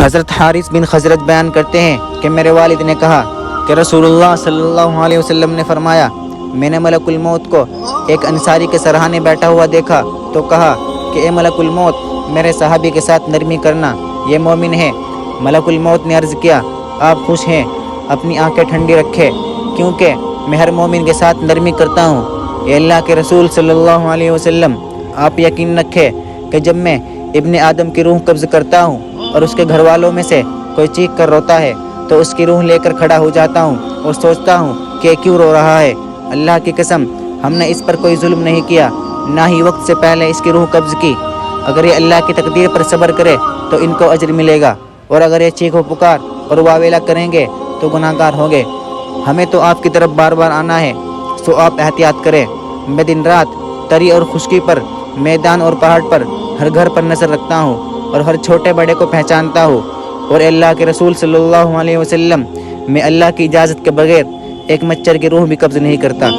حضرت حارث بن خزرج بیان کرتے ہیں کہ میرے والد نے کہا کہ رسول اللہ صلی اللہ علیہ وسلم نے فرمایا، میں نے ملک الموت کو ایک انصاری کے سرہانے بیٹھا ہوا دیکھا تو کہا کہ اے ملک الموت، میرے صحابی کے ساتھ نرمی کرنا، یہ مومن ہے۔ ملک الموت نے عرض کیا، آپ خوش ہیں؟ اپنی آنکھیں ٹھنڈی رکھے، کیونکہ میں ہر مومن کے ساتھ نرمی کرتا ہوں۔ اے اللہ کے رسول صلی اللہ علیہ وسلم، آپ یقین رکھے کہ جب میں ابن آدم کی روح قبض کرتا ہوں اور اس کے گھر والوں میں سے کوئی چیخ کر روتا ہے تو اس کی روح لے کر کھڑا ہو جاتا ہوں اور سوچتا ہوں کہ کیوں رو رہا ہے۔ اللہ کی قسم، ہم نے اس پر کوئی ظلم نہیں کیا، نہ ہی وقت سے پہلے اس کی روح قبض کی۔ اگر یہ اللہ کی تقدیر پر صبر کرے تو ان کو اجر ملے گا، اور اگر یہ چیخ و پکار اور واویلا کریں گے تو گناہ گار ہوں گے۔ ہمیں تو آپ کی طرف بار بار آنا ہے، سو آپ احتیاط کریں۔ میں دن رات تری اور خشکی پر، میدان اور پہاڑ پر، ہر گھر پر نظر رکھتا ہوں اور ہر چھوٹے بڑے کو پہچانتا ہوں، اور اللہ کے رسول صلی اللہ علیہ وسلم، میں اللہ کی اجازت کے بغیر ایک مچھر کی روح بھی قبض نہیں کرتا۔